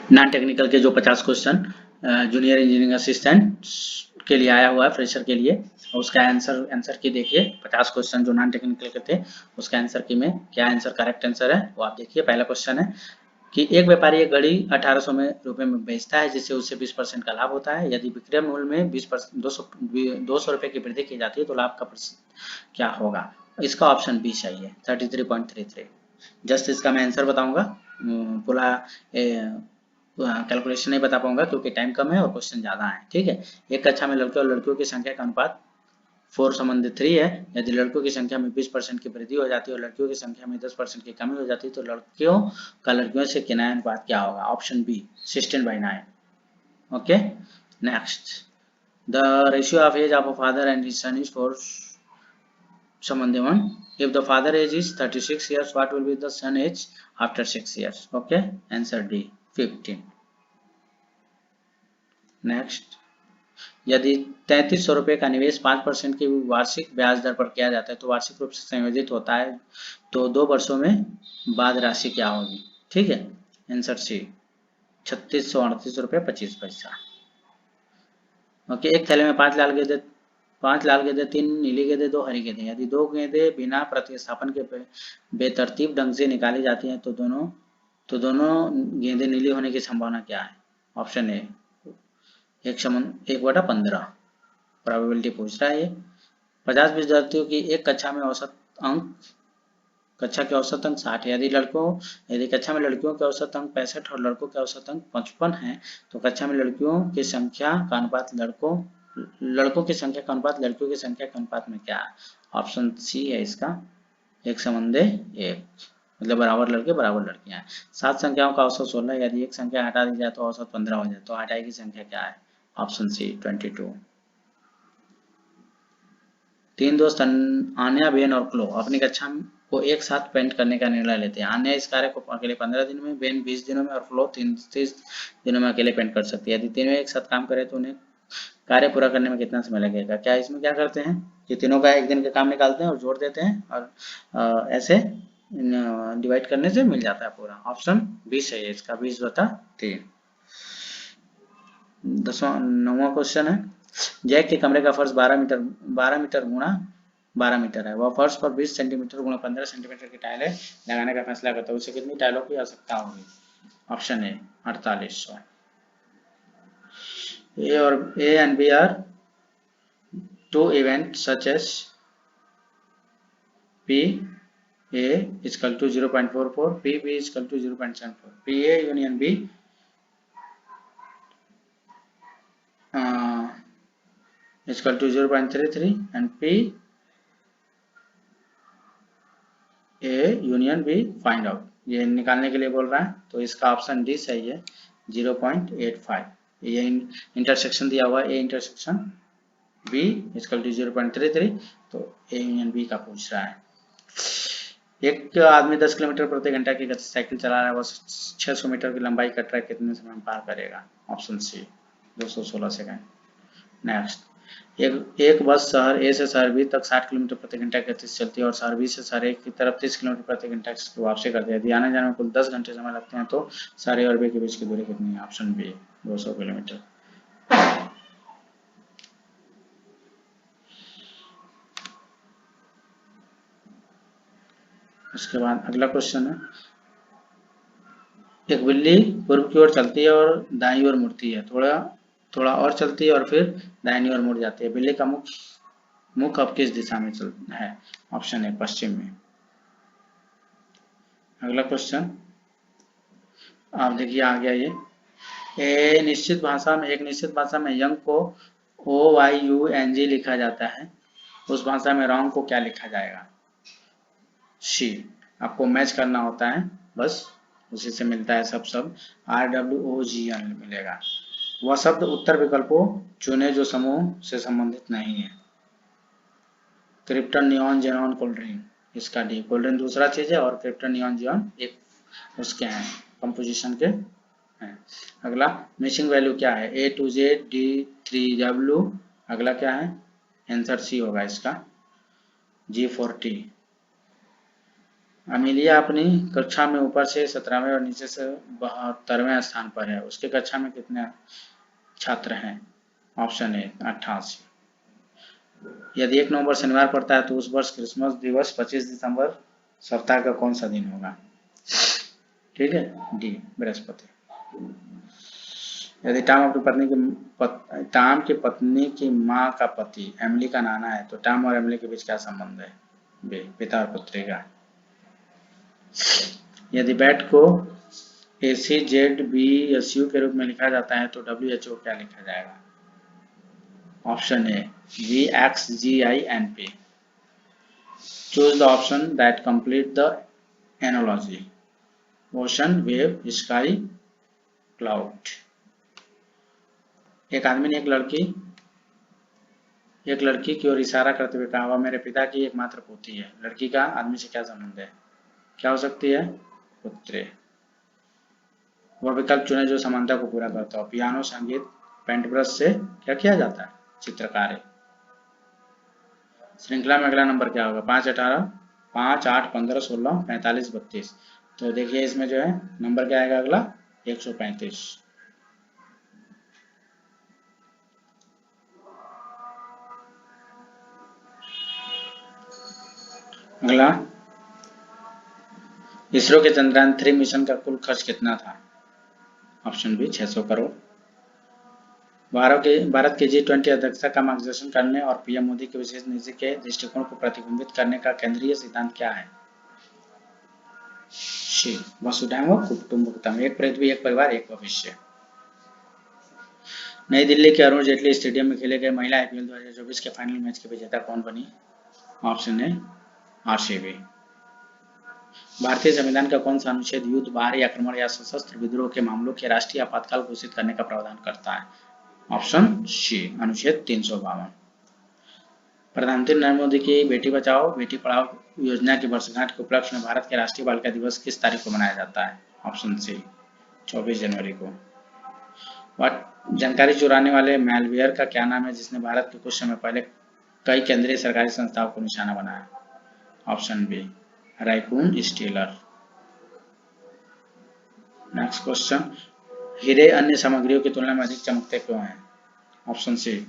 Non technical के जो 50 question junior engineering assistant के लिए आया हुआ है, फ्रेशर के लिए, उसका आंसर की देखिए। 50 क्वेश्चन जो नॉन टेक्निकल के थे उसका आंसर की में क्या आंसर करेक्ट आंसर है वो आप देखिए। पहला क्वेश्चन है कि एक व्यापारी एक घड़ी 1800 रुपए में बेचता है जिससे उसे 20% का लाभ होता है। यदि विक्रय मूल्य में 20% 200 रुपए की वृद्धि की जाती है तो लाभ का प्रतिशत क्या होगा? इसका ऑप्शन बी सही है, 33.33। जस्ट इसका मैं आंसर बताऊंगा, पूरा कैलकुलेशन नहीं बता पाऊंगा क्योंकि टाइम कम है और क्वेश्चन ज्यादा है। ठीक है, एक कक्षा में लड़के और लड़कियों की संख्या का अनुपात 4:3 है। यदि लड़कों की संख्या में 20% की वृद्धि हो जाती है और लड़कियों की संख्या में 10% की कमी हो जाती है तो लड़कियों का लड़कियों से किनाया अनुपात क्या होगा? Option B 16/9। Okay, next, the ratio of age of a father and his son is 4 संबंध 1। If the father age is 36 years, what will be the son age after 6 years? Okay, answer D 15। Next, यदि 3300 रुपए का निवेश 5% की वार्षिक ब्याज दर पर किया जाता है तो वार्षिक रूप से संयोजित होता है तो 2 वर्षों में बाद राशि क्या होगी? ठीक है, आंसर सी 3638 रुपए 25 पैसा। ओके, एक थैले में 5 लाल गेंदे, 3 नीली गेंदे, 2 हरी गेंदे। यदि 2 गेंदे बिना प्रतिस्थापन के बेतरतीब ढंग से निकाली जाती हैं तो दोनों गेंदे नीली होने की संभावना क्या है? ऑप्शन ए 1/15 प्रोबेबिलिटी पूछ रहा है ये। 50 विद्यार्थियों की एक कक्षा में औसत अंक, कक्षा के औसत अंक 60 है। यदि कक्षा में लड़कियों के औसत अंक 65 और लड़कों के औसत अंक 55 है तो कक्षा में लड़कियों की संख्या का अनुपात लड़कों की संख्या का अनुपात लड़कियों की संख्या के अनुपात में क्या है? ऑप्शन सी है इसका 1:1, मतलब बराबर लड़के बराबर लड़कियां। 7 संख्याओं का औसत 16, यदि एक संख्या हटा दी जाए तो औसत 15 हो जाए तो हटाई की संख्या क्या है? Option C 22। 3 दोस्त आन्या, बेन और क्लो अपनी कक्षा को एक साथ पेंट करने का निर्णय लेते हैं। आन्या इस कार्य को अकेले 15 दिन में, बेन 20 दिनों में और क्लो 30 दिनों में अकेले पेंट कर सकती है। यदि तीनों एक साथ काम करें तो उन्हें कार्य पूरा करने में कितना समय लगेगा? क्या इसमें क्या करते हैं कि तीनों का एक दिन का काम निकालते हैं और जोड़ देते हैं और ऐसे डिवाइड करने से मिल जाता है पूरा। ऑप्शन 20 है इसका 20/3। 9वां क्वेश्चन है, जैक के कमरे का फर्श 12 मीटर गुणा 12 मीटर है। वह फर्श पर 20 सेंटीमीटर गुणा 15 सेंटीमीटर की टाइलें लगाने का फैसला करता है, उसे कितनी टाइलों की आवश्यकता होगी? Option A 4800। A and B are two events such as P A is equal to 0.44, P B is equal to 0.74, P A union B is equal to 0.33 and P A union B find out, ये निकालने के लिए बोल रहा है तो इसका option D सही है 0.85। ये इंटरसेक्शन दिया हुआ है, A intersection B is equal to 0.33 तो ए यूनियन बी का पूछ रहा है। एक आदमी 10 किलोमीटर प्रति घंटा की गति से साइकिल चला रहा है, वह 600 मीटर की लंबाई का ट्रैक कितने समय में पार करेगा? Option C 216 second. नेक्स्ट, एक बस शहर ए से शहर बी तक 60 किलोमीटर प्रति घंटा की गति से चलती है और शहर बी से शहर ए की तरफ 30 किलोमीटर प्रति घंटा की वापसी करती है। यदि आने जाने में कुल 10 घंटे समय लगते हैं तो शहर ए और बी के बीच की दूरी कितनी है? Option B 200 kilometre. उसके बाद अगला क्वेश्चन है, एक बिल्ली पूर्व की ओर चलती है और दाईं ओर मुड़ती है, थोड़ा और चलती है और फिर दाहिनी ओर मुड़ जाती है। बिल्ली का मुख अब किस दिशा में है? ऑप्शन है पश्चिम में। अगला क्वेश्चन आप देखिए आ गया ये, एक निश्चित भाषा में यंग को OYUNG लिखा जाता है, उस भाषा में रॉन्ग को क्या लिखा जाएगा? सी, आपको मैच करना होता है, बस उसी से मिलता है सब शब्द, RWOGN मिलेगा। वह शब्द उत्तर विकल्पों चुने जो समूह से संबंधित नहीं है। Krypton, neon, xenon, cold drink, इसका डी। कोल्ड ड्रिंक दूसरा चीज है और क्रिप्टन, नियॉन, जियॉन एक उसके हैं कंपोजिशन के हैं। अगला मिसिंग वैल्यू क्या है? A2Z D3W। अगला क्या है? आंसर सी होगा इसका G40। अमीलिया अपनी कक्षा में ऊपर से 17वें और नीचे से 72वें स्थान पर है। उसके कक्षा में कितने छात्र हैं? Option A 88। यदि 1 नवंबर शनिवार पड़ता है तो उस वर्ष क्रिसमस दिवस 25 दिसंबर सप्ताह का कौन सा दिन होगा? ठीक है, डी बृहस्पति। यदि टॉम की पत्नी की माँ का पति एमिली का नाना है तो टॉम और एमिली के बीच क्या संबंध है? बी पिता और पुत्री का। यदि बैट को ACZBSU के रूप में लिखा जाता है तो WHO क्या लिखा जाएगा? Option A VXGINP। Choose the option that complete the analogy. Ocean, wave, sky, cloud. एक आदमी ने एक लड़की की ओर इशारा करते हुए कहा, वह मेरे पिता की एकमात्र पोती है। लड़की का आदमी से क्या संबंध है? क्या हो सकती है? पुत्री। वह विकल्प चुने जो समानता को पूरा करता हो। पियानो, संगीत, पेंट ब्रश से क्या किया जाता है? चित्रकारी। श्रृंखला में अगला नंबर क्या होगा? 5, 18, 5, 8, 15, 16, 45, 32। तो देखिए इसमें जो है नंबर क्या आएगा अगला? 135। अगला, इसरो के चंद्रयान 3 मिशन का कुल खर्च कितना था? Option B 600 crore. भारत के G20 अध्यक्षता का मार्गदर्शन करने और पीएम मोदी के विशेष नीति के दृष्टिकोण को प्रतिबिंबित करने का केंद्रीय सिद्धांत क्या है? सी वसुधैव कुटुंबकम, एक पृथ्वी, एक परिवार, एक भविष्य। नई दिल्ली के अरुण जेटली स्टेडियम में खेले गए महिला IPL 2024 के फाइनल मैच की विजेता कौन बनी? Option A RCB। भारतीय संविधान का कौन सा अनुच्छेद युद्ध, बाहरी आक्रमण या सशस्त्र विद्रोह के मामलों के राष्ट्रीय आपातकाल घोषित करने का प्रावधान करता है? ऑप्शन सी अनुच्छेद 352। प्रधानमंत्री नरेंद्र मोदी की बेटी बचाओ बेटी पढ़ाओ योजना की वर्षगांठ के उपलक्ष्य में भारत के राष्ट्रीय बालिका दिवस किस तारीख को मनाया जाता है? ऑप्शन सी 24 जनवरी को। जानकारी चुराने वाले मैलवेयर का क्या नाम है जिसने भारत के कुछ समय पहले कई केंद्रीय सरकारी संस्थाओं को निशाना बनाया? Option B Raccoon Stealer. Next question, हीरे अन्य सामग्रियों की तुलना में अधिक चमकते क्यों हैं? Option C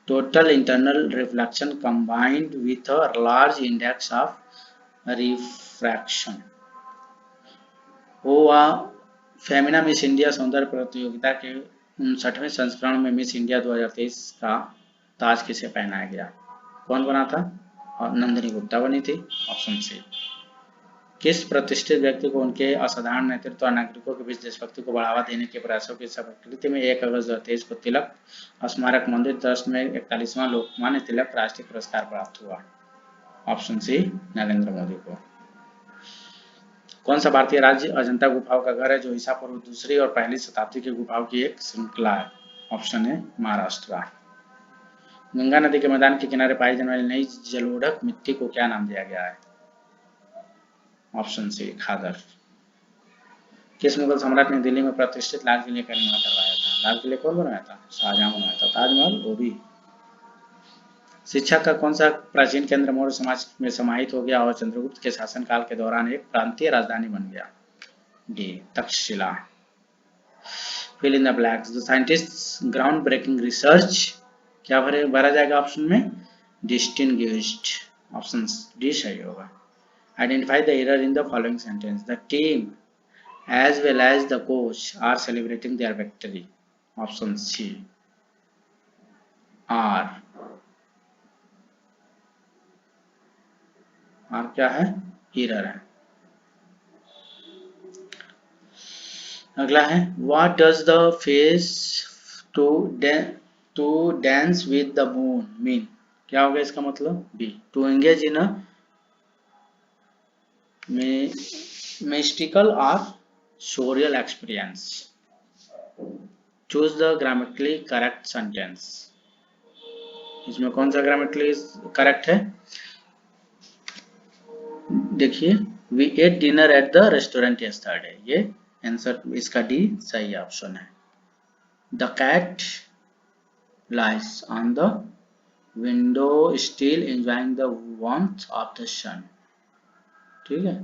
total internal reflection combined with a large index of refraction. Femina Miss India सौंदर्य प्रतियोगिता के 59वें संस्करण में मिस इंडिया 2023 का ताज किसे पहनाया गया? कौन बना था? और नंदिनी गुप्ता बनी थी। Option C. किस प्रतिष्ठित व्यक्ति को उनके असाधारण नेतृत्व और नागरिकों के बीच देशभक्ति को बढ़ावा देने के प्रयासों की स्वीकृति में 1 अगस्त 2023 को तिलक स्मारक मंदिर ट्रस्ट में 41वां लोकमान्य तिलक राष्ट्रीय पुरस्कार प्राप्त हुआ? ऑप्शन सी नरेंद्र मोदी को। कौन सा भारतीय राज्य अजंता गुफाओं का घर है जो ईसा पूर्व 2री और 1ली शताब्दी की गुफाओं की एक श्रृंखला है? Option A Maharashtra. गंगा नदी के मैदान के किनारे पाई जाने वाली नई जलोढ़क मिट्टी को क्या नाम दिया गया है? ऑप्शन सी खादर। किस मुगल सम्राट ने दिल्ली में प्रतिष्ठित लाल किले का निर्माण करवाया था? लाल किले कौन बनवाया था? शाहजहां बनवाया था। ताजमहल, वो भी। शिक्षा का कौन सा प्राचीन केंद्र मौर्य समाज में समाहित हो गया और चंद्रगुप्त के शासनकाल के दौरान एक प्रांतीय राजधानी बन गया? D Takshashila. Fill in the blanks. The scientist ground breaking research क्या भरा जाएगा ऑप्शन में? डिस्टिंग्विश्ड। ऑप्शन डी सही होगा। Identify the error in the following sentence. The team as well as the coach are celebrating their victory. Option C R क्या है? Error है। अगला है what does the face to dance with the moon mean? क्या होगा इसका मतलब? B to engage in a mystical or surreal experience. Choose the grammatically correct sentence. इसमें कौन सा ग्रामेटिकली करेक्ट है? देखिए we ate dinner at the restaurant yesterday, ये आंसर इसका डी सही ऑप्शन है। The cat lies on the window still enjoying the warmth of the sun. ठीक है,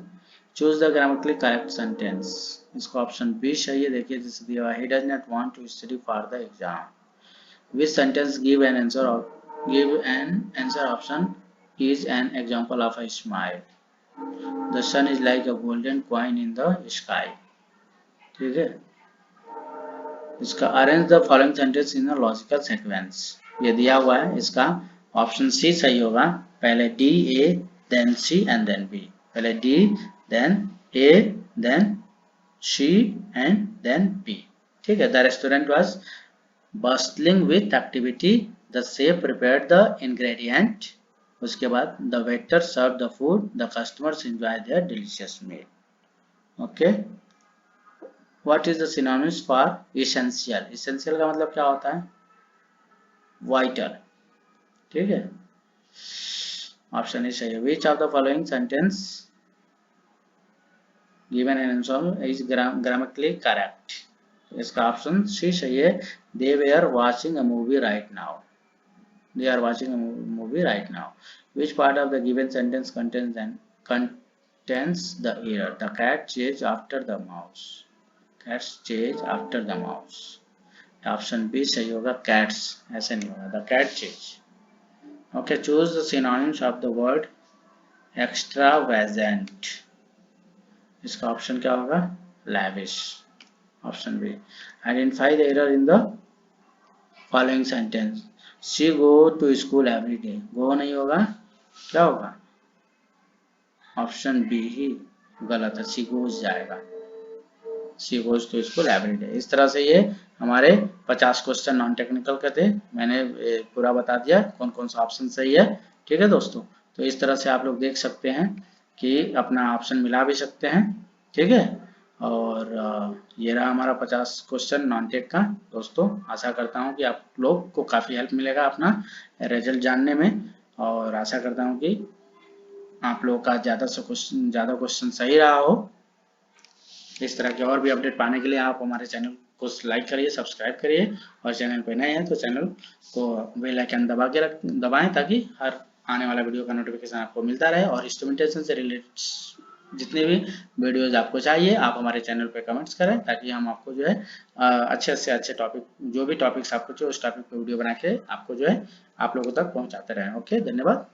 choose the grammatically correct sentence. इसका ऑप्शन बी सही है। देखिए जैसे दिया, he does not want to study for the exam. Which sentence give an answer option is an example of a smile. The sun is like a golden coin in the sky. ठीक है। इसका arrange the following sentence in a logical sequence। ये दिया हुआ है, इसका option C सही होगा। पहले D A then C and then B. पहले D then A then C and then B. ठीक है। The restaurant was bustling with activity, the chef prepared the ingredient। उसके बाद the waiter served the food, the customers enjoyed their delicious meal। okay, what is the synonyms for essential? essential का मतलब क्या होता है? vital। ठीक है। Option A सही है। which of the following sentence given an answer is grammatically correct? इसका ऑप्शन सी सही है। they were watching a movie right now। They are watching a movie right now। Which part of the given sentence contains the error? The cat chased after the mouse। Cats chase after the mouse। Option B सही होगा। cats ऐसे नहीं होगा। The cat chase। Okay, choose the synonyms of the word extravagant। इसका option क्या होगा? lavish। Option B. Identify the error in the following sentence। She go to school every day। go नहीं होगा, क्या होगा? ऑप्शन बी ही गलत है। she goes जाएगा। she goes to school every day। इस तरह से ये हमारे 50 क्वेश्चन नॉन टेक्निकल के थे। मैंने पूरा बता दिया कौन कौन सा ऑप्शन सही है। ठीक है दोस्तों, तो इस तरह से आप लोग देख सकते हैं कि अपना ऑप्शन मिला भी सकते हैं। ठीक है। और ये रहा हमारा 50 क्वेश्चन नॉन टेक का। दोस्तों आशा करता हूँ कि आप लोग को काफ़ी हेल्प मिलेगा अपना रिजल्ट जानने में, और आशा करता हूँ कि आप लोगों का ज़्यादा क्वेश्चन सही रहा हो। इस तरह के और भी अपडेट पाने के लिए आप हमारे चैनल को लाइक करिए, सब्सक्राइब करिए, और चैनल पे नए हैं तो चैनल को बेल आइकन दबाएं ताकि हर आने वाला वीडियो का नोटिफिकेशन आपको मिलता रहे। और इंस्ट्रूमेंटेशन से रिलेटेड जितने भी वीडियोज आपको चाहिए आप हमारे चैनल पे कमेंट्स करें, ताकि हम आपको जो है अच्छे से अच्छे टॉपिक, जो भी टॉपिक्स आपको चाहिए उस टॉपिक पे वीडियो बना के आपको जो है आप लोगों तक पहुंचाते रहें। ओके, धन्यवाद।